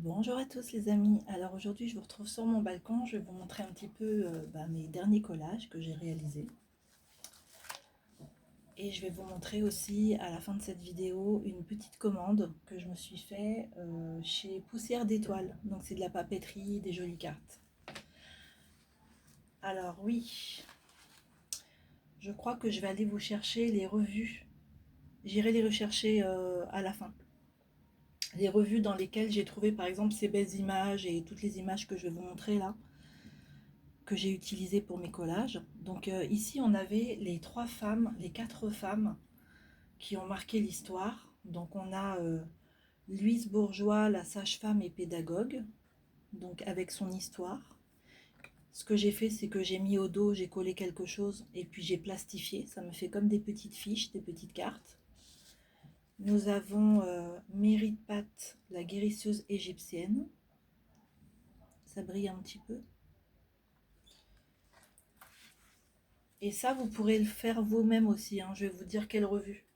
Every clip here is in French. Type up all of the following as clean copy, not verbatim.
Bonjour à tous les amis. Alors aujourd'hui je vous retrouve sur mon balcon. Je vais vous montrer un petit peu mes derniers collages que j'ai réalisés. Et je vais vous montrer aussi à la fin de cette vidéo une petite commande que je me suis fait chez Poussière d'Étoiles. Donc c'est de la papeterie, des jolies cartes. Alors oui, je crois que je vais aller vous chercher les revues. J'irai les rechercher à la fin. Les revues dans lesquelles j'ai trouvé par exemple ces belles images et toutes les images que je vais vous montrer là, que j'ai utilisé pour mes collages. Donc ici on avait les trois femmes, les quatre femmes qui ont marqué l'histoire. Donc on a Louise Bourgeois, la sage-femme et pédagogue, donc avec son histoire. Ce que j'ai fait, c'est que j'ai mis au dos, j'ai collé quelque chose et puis j'ai plastifié. Ça me fait comme des petites fiches, des petites cartes. Nous avons Méripat, la guérisseuse égyptienne. Ça brille un petit peu. Et ça, vous pourrez le faire vous-même aussi, hein. Je vais vous dire quelle revue.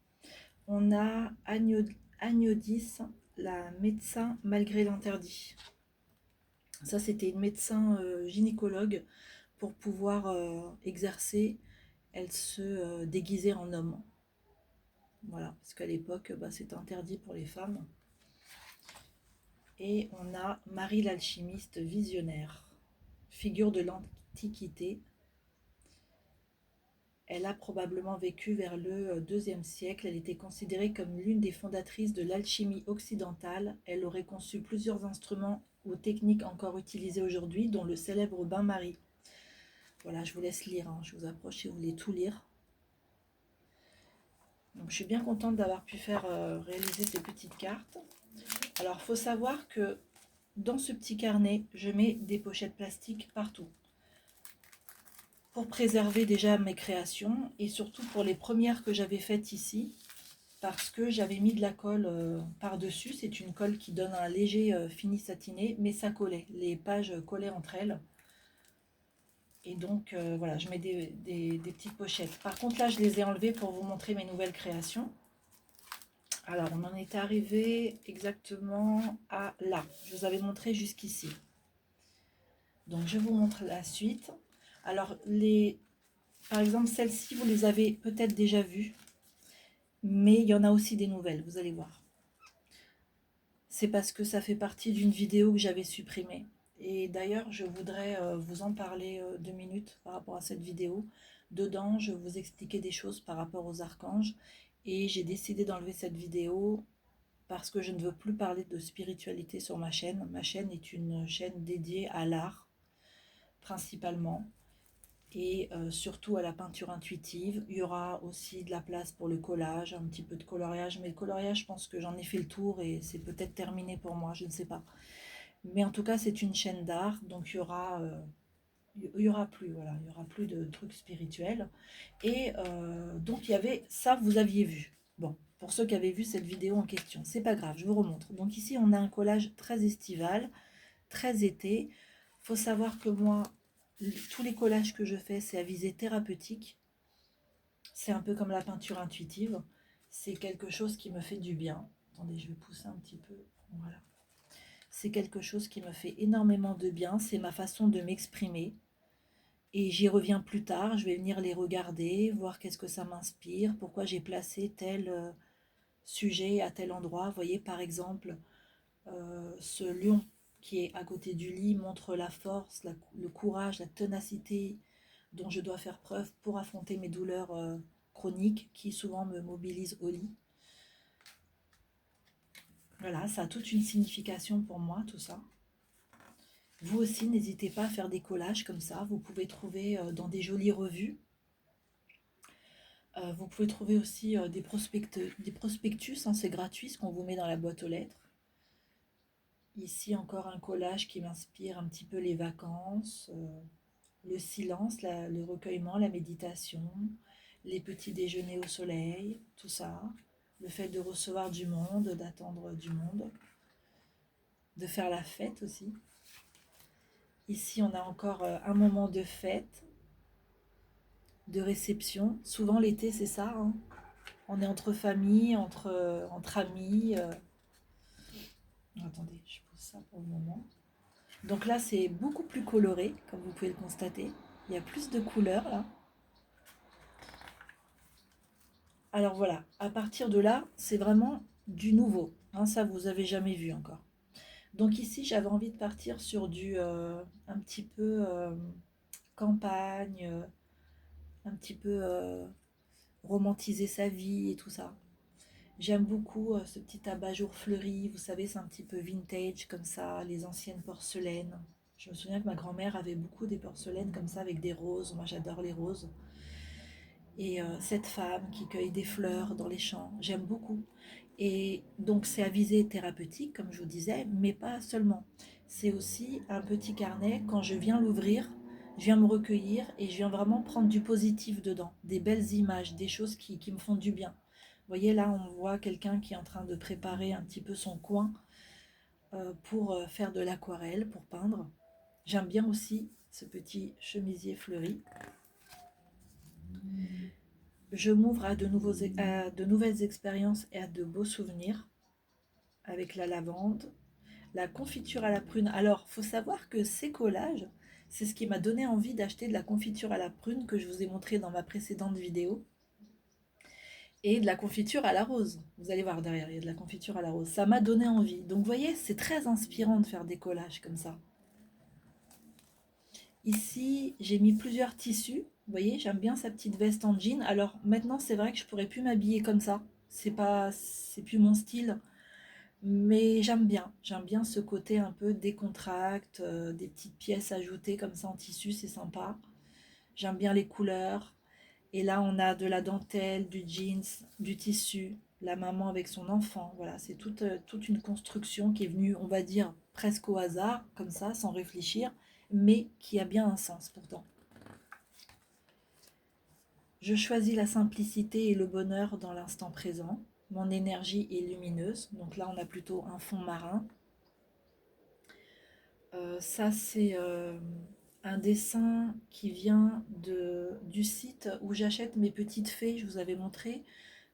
On a Agnodis, la médecin malgré l'interdit. Ça, c'était une médecin gynécologue. Pour pouvoir exercer, elle se déguisait en homme. Voilà, parce qu'à l'époque, c'était interdit pour les femmes. Et on a Marie l'alchimiste visionnaire, figure de l'Antiquité. Elle a probablement vécu vers le IIe siècle. Elle était considérée comme l'une des fondatrices de l'alchimie occidentale. Elle aurait conçu plusieurs instruments ou techniques encore utilisés aujourd'hui, dont le célèbre bain-marie. Voilà, je vous laisse lire, hein. Je vous approche si vous voulez tout lire. Donc, je suis bien contente d'avoir pu faire réaliser ces petites cartes. Alors, il faut savoir que dans ce petit carnet, je mets des pochettes plastiques partout, pour préserver déjà mes créations et surtout pour les premières que j'avais faites ici, parce que j'avais mis de la colle par-dessus. C'est une colle qui donne un léger fini satiné, mais ça collait, les pages collaient entre elles. Et donc voilà, je mets des petites pochettes. Par contre là, je les ai enlevées pour vous montrer mes nouvelles créations. Alors on en est arrivé exactement à là. Je vous avais montré jusqu'ici. Donc je vous montre la suite. Alors par exemple celles-ci, vous les avez peut-être déjà vues, mais il y en a aussi des nouvelles, vous allez voir. C'est parce que ça fait partie d'une vidéo que j'avais supprimée. Et d'ailleurs, je voudrais vous en parler 2 minutes par rapport à cette vidéo. Dedans, je vous expliquais des choses par rapport aux archanges. Et j'ai décidé d'enlever cette vidéo parce que je ne veux plus parler de spiritualité sur ma chaîne. Ma chaîne est une chaîne dédiée à l'art, principalement. Et surtout à la peinture intuitive. Il y aura aussi de la place pour le collage, un petit peu de coloriage, mais le coloriage, je pense que j'en ai fait le tour et c'est peut-être terminé pour moi, je ne sais pas. Mais en tout cas, c'est une chaîne d'art, donc il y aura plus, voilà, il y aura plus de trucs spirituels. Et donc il y avait ça, vous aviez vu. Bon, pour ceux qui avaient vu cette vidéo en question, c'est pas grave, je vous remontre. Donc ici, on a un collage très estival, très été. Faut savoir que moi, tous les collages que je fais, c'est à visée thérapeutique. C'est un peu comme la peinture intuitive. C'est quelque chose qui me fait du bien. Attendez, je vais pousser un petit peu. Voilà. C'est quelque chose qui me fait énormément de bien. C'est ma façon de m'exprimer. Et j'y reviens plus tard. Je vais venir les regarder, voir qu'est-ce que ça m'inspire, pourquoi j'ai placé tel sujet à tel endroit. Vous voyez, par exemple, ce lion qui est à côté du lit montre la force, le courage, la ténacité dont je dois faire preuve pour affronter mes douleurs chroniques qui souvent me mobilisent au lit. Voilà, ça a toute une signification pour moi, tout ça. Vous aussi, n'hésitez pas à faire des collages comme ça. Vous pouvez trouver dans des jolies revues. Vous pouvez trouver aussi des prospectus, hein, c'est gratuit ce qu'on vous met dans la boîte aux lettres. Ici encore un collage qui m'inspire un petit peu les vacances, le silence, le recueillement, la méditation, les petits déjeuners au soleil, tout ça. Le fait de recevoir du monde, d'attendre du monde, de faire la fête aussi. Ici, on a encore un moment de fête, de réception. Souvent l'été, c'est ça, hein. On est entre familles, entre amis. Attendez, je pose ça pour le moment. Donc là, c'est beaucoup plus coloré, comme vous pouvez le constater. Il y a plus de couleurs là. Alors voilà, à partir de là, c'est vraiment du nouveau. Hein, ça, vous avez jamais vu encore. Donc ici, j'avais envie de partir sur du un petit peu campagne, un petit peu romantiser sa vie et tout ça. J'aime beaucoup ce petit abat-jour fleuri, vous savez, c'est un petit peu vintage comme ça, les anciennes porcelaines. Je me souviens que ma grand-mère avait beaucoup des porcelaines comme ça avec des roses. Moi, j'adore les roses. Et cette femme qui cueille des fleurs dans les champs, j'aime beaucoup. Et donc, c'est à visée thérapeutique, comme je vous disais, mais pas seulement. C'est aussi un petit carnet, quand je viens l'ouvrir, je viens me recueillir et je viens vraiment prendre du positif dedans, des belles images, des choses qui me font du bien. Vous voyez, là, on voit quelqu'un qui est en train de préparer un petit peu son coin pour faire de l'aquarelle, pour peindre. J'aime bien aussi ce petit chemisier fleuri. Je m'ouvre à de nouvelles expériences et à de beaux souvenirs avec la lavande, la confiture à la prune. Alors, faut savoir que ces collages, c'est ce qui m'a donné envie d'acheter de la confiture à la prune que je vous ai montré dans ma précédente vidéo. Et de la confiture à la rose. Vous allez voir derrière, il y a de la confiture à la rose. Ça m'a donné envie. Donc, vous voyez, c'est très inspirant de faire des collages comme ça. Ici, j'ai mis plusieurs tissus. Vous voyez, j'aime bien sa petite veste en jean. Alors maintenant, c'est vrai que je pourrais plus m'habiller comme ça. C'est plus mon style. Mais j'aime bien ce côté un peu décontracte, des petites pièces ajoutées comme ça en tissu, c'est sympa. J'aime bien les couleurs. Et là, on a de la dentelle, du jeans, du tissu, la maman avec son enfant. Voilà, c'est toute une construction qui est venue, on va dire, presque au hasard, comme ça, sans réfléchir, mais qui a bien un sens pourtant. Je choisis la simplicité et le bonheur dans l'instant présent. Mon énergie est lumineuse. Donc là, on a plutôt un fond marin. Ça, c'est un dessin qui vient du site où j'achète mes petites fées. Je vous avais montré.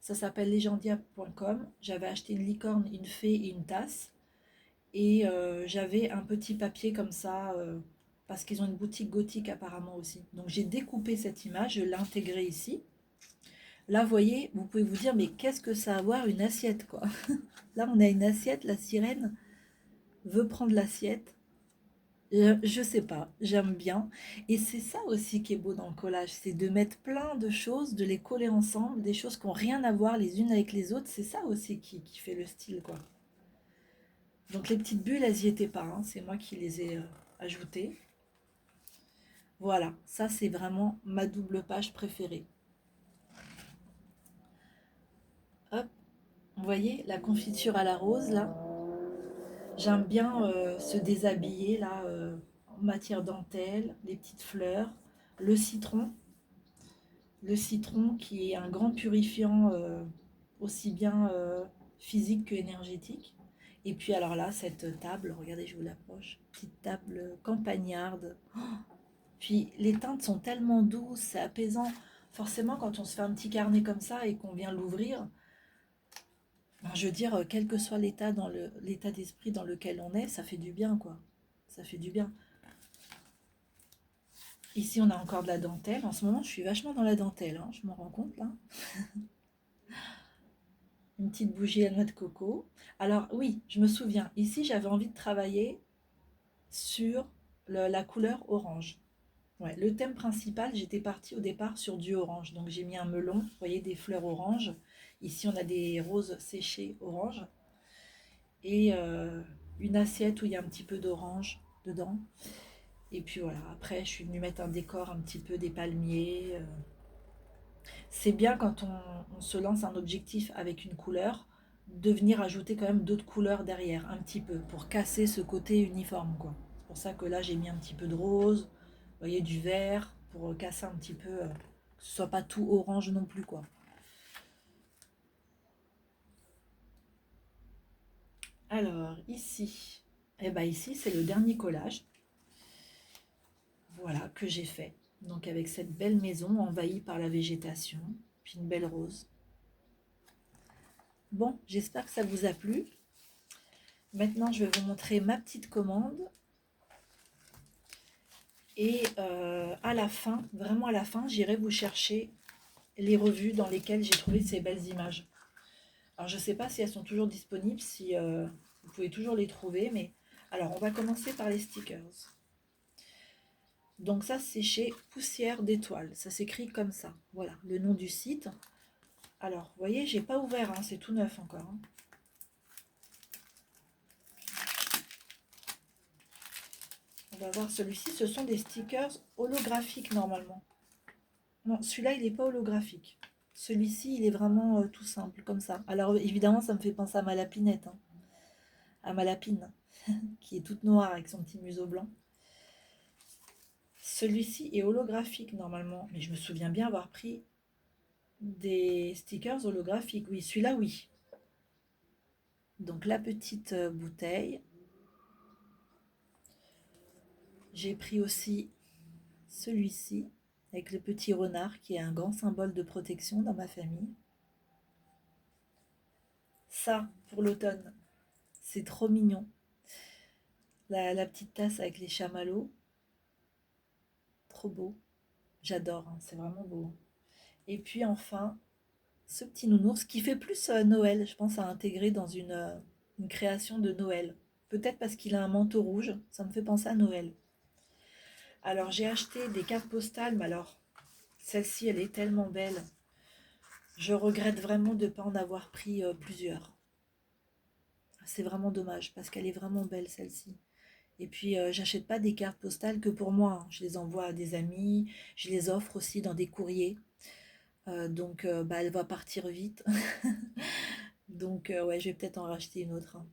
Ça s'appelle legendia.com. J'avais acheté une licorne, une fée et une tasse. Et j'avais un petit papier comme ça, parce qu'ils ont une boutique gothique apparemment aussi. Donc j'ai découpé cette image, je l'ai intégrée ici. Là, vous voyez, vous pouvez vous dire, mais qu'est-ce que ça a à voir une assiette, quoi. Là, on a une assiette, la sirène veut prendre l'assiette. Je sais pas, j'aime bien. Et c'est ça aussi qui est beau dans le collage, c'est de mettre plein de choses, de les coller ensemble, des choses qui n'ont rien à voir les unes avec les autres. C'est ça aussi qui fait le style, quoi. Donc les petites bulles, elles y étaient pas, hein, c'est moi qui les ai ajoutées. Voilà, ça c'est vraiment ma double page préférée. Hop, vous voyez la confiture à la rose là. J'aime bien se déshabiller là, en matière dentelle, les petites fleurs, le citron. Le citron qui est un grand purifiant aussi bien physique que énergétique. Et puis alors là, cette table, regardez, je vous l'approche, petite table campagnarde. Puis les teintes sont tellement douces, c'est apaisant. Forcément, quand on se fait un petit carnet comme ça et qu'on vient l'ouvrir, ben, je veux dire, quel que soit l'état d'esprit dans lequel on est, ça fait du bien, quoi. Ça fait du bien. Ici, on a encore de la dentelle. En ce moment, je suis vachement dans la dentelle, hein, je m'en rends compte là. Une petite bougie à noix de coco. Alors oui, je me souviens, ici, j'avais envie de travailler sur la couleur orange. Ouais, le thème principal, j'étais partie au départ sur du orange. Donc j'ai mis un melon, vous voyez, des fleurs oranges. Ici, on a des roses séchées orange. Et une assiette où il y a un petit peu d'orange dedans. Et puis voilà, après, je suis venue mettre un décor un petit peu des palmiers. C'est bien quand on se lance un objectif avec une couleur, de venir ajouter quand même d'autres couleurs derrière, un petit peu, pour casser ce côté uniforme, quoi. C'est pour ça que là, j'ai mis un petit peu de rose, vous voyez, du vert, pour casser un petit peu, que ce soit pas tout orange non plus, quoi. Alors, ici, eh ben ici, c'est le dernier collage, voilà, que j'ai fait. Donc, avec cette belle maison envahie par la végétation, puis une belle rose. Bon, j'espère que ça vous a plu. Maintenant, je vais vous montrer ma petite commande. Et à la fin, vraiment à la fin, j'irai vous chercher les revues dans lesquelles j'ai trouvé ces belles images. Alors, je ne sais pas si elles sont toujours disponibles, si vous pouvez toujours les trouver, mais alors, on va commencer par les stickers. Donc ça, c'est chez Poussière d'étoiles. Ça s'écrit comme ça. Voilà, le nom du site. Alors, vous voyez, j'ai pas ouvert, hein, c'est tout neuf encore. Hein. On va voir celui-ci. Ce sont des stickers holographiques normalement. Non, celui-là, il n'est pas holographique. Celui-ci, il est vraiment tout simple, comme ça. Alors, évidemment, ça me fait penser à ma lapinette. Hein. À ma lapine, qui est toute noire avec son petit museau blanc. Celui-ci est holographique normalement. Mais je me souviens bien avoir pris des stickers holographiques. Oui, celui-là, oui. Donc, la petite bouteille. J'ai pris aussi celui-ci, avec le petit renard, qui est un grand symbole de protection dans ma famille. Ça, pour l'automne, c'est trop mignon. La petite tasse avec les chamallows. Trop beau. J'adore, hein, c'est vraiment beau. Et puis enfin, ce petit nounours qui fait plus Noël, je pense, à intégrer dans une création de Noël. Peut-être parce qu'il a un manteau rouge, ça me fait penser à Noël. Alors j'ai acheté des cartes postales, mais alors celle-ci, elle est tellement belle. Je regrette vraiment de ne pas en avoir pris plusieurs. C'est vraiment dommage parce qu'elle est vraiment belle celle-ci. Et puis j'achète pas des cartes postales que pour moi. Hein. Je les envoie à des amis, je les offre aussi dans des courriers. Donc bah, elle va partir vite. Donc ouais, je vais peut-être en racheter une autre. Hein.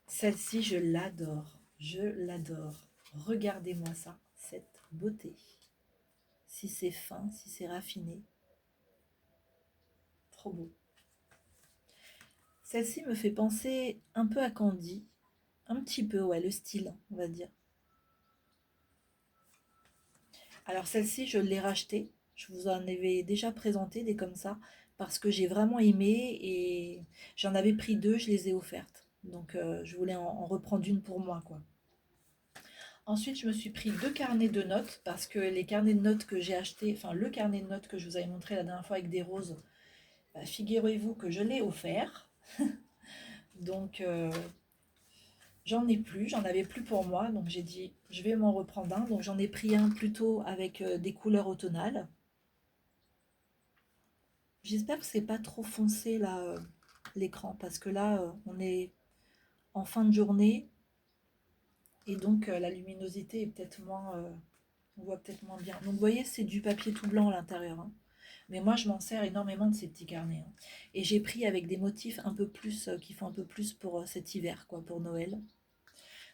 Celle-ci, je l'adore. Je l'adore. Regardez-moi ça, cette beauté. Si c'est fin, si c'est raffiné. Trop beau. Celle-ci me fait penser un peu à Candy. Un petit peu, ouais, le style, on va dire. Alors celle-ci, je l'ai rachetée. Je vous en avais déjà présenté des comme ça parce que j'ai vraiment aimé et j'en avais pris deux, je les ai offertes. Donc je voulais en reprendre une pour moi, quoi. Ensuite, je me suis pris deux carnets de notes parce que les carnets de notes que j'ai achetés, enfin le carnet de notes que je vous avais montré la dernière fois avec des roses, bah, figurez-vous que je l'ai offert. Donc j'en ai plus, j'en avais plus pour moi, donc j'ai dit je vais m'en reprendre un. Donc j'en ai pris un plutôt avec des couleurs automnales. J'espère que c'est pas trop foncé là l'écran parce que là on est en fin de journée et donc la luminosité est peut-être moins, on voit peut-être moins bien. Donc vous voyez c'est du papier tout blanc à l'intérieur. Hein. Mais moi je m'en sers énormément de ces petits carnets. Hein. Et j'ai pris avec des motifs un peu plus qui font un peu plus pour cet hiver quoi, pour Noël.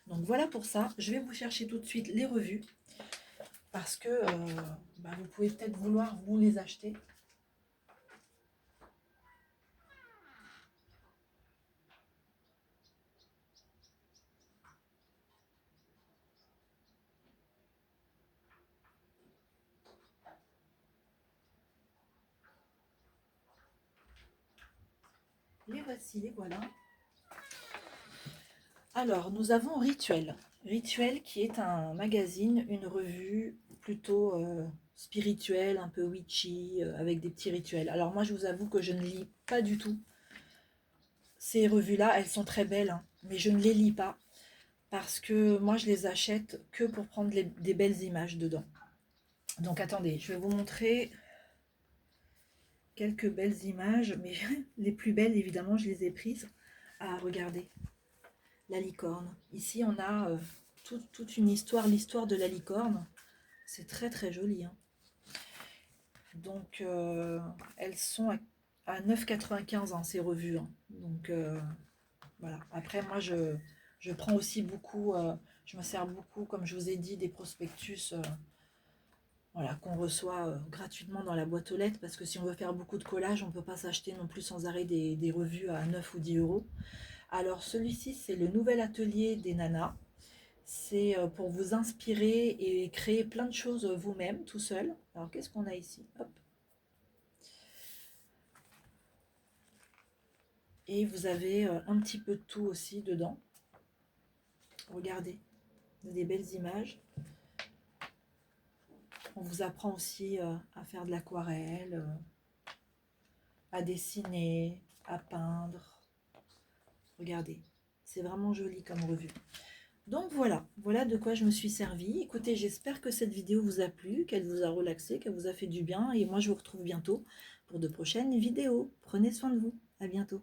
Donc voilà pour ça. Je vais vous chercher tout de suite les revues parce que bah, vous pouvez peut-être vouloir vous les acheter. Les voici, les voilà. Alors, nous avons Rituel. Rituel qui est un magazine, une revue plutôt spirituelle, un peu witchy, avec des petits rituels. Alors moi, je vous avoue que je ne lis pas du tout ces revues-là. Elles sont très belles, hein, mais je ne les lis pas parce que moi, je les achète que pour prendre des belles images dedans. Donc attendez, je vais vous montrer quelques belles images, mais les plus belles, évidemment, je les ai prises. Ah, regardez. La licorne. Ici, on a toute une histoire, l'histoire de la licorne. C'est très très joli. Hein. Donc, elles sont à 9,95 hein, ces revues. Hein. Donc, voilà. Après, moi, je prends aussi beaucoup, je me sers beaucoup, comme je vous ai dit, des prospectus voilà, qu'on reçoit gratuitement dans la boîte aux lettres. Parce que si on veut faire beaucoup de collages, on ne peut pas s'acheter non plus sans arrêt des revues à 9 ou 10 euros. Alors, celui-ci, c'est le nouvel atelier des nanas. C'est pour vous inspirer et créer plein de choses vous-même, tout seul. Alors, qu'est-ce qu'on a ici? Hop. Et vous avez un petit peu de tout aussi dedans. Regardez, des belles images. On vous apprend aussi à faire de l'aquarelle, à dessiner, à peindre. Regardez, c'est vraiment joli comme revue. Donc voilà de quoi je me suis servie. Écoutez, j'espère que cette vidéo vous a plu, qu'elle vous a relaxé, qu'elle vous a fait du bien. Et moi, je vous retrouve bientôt pour de prochaines vidéos. Prenez soin de vous. À bientôt.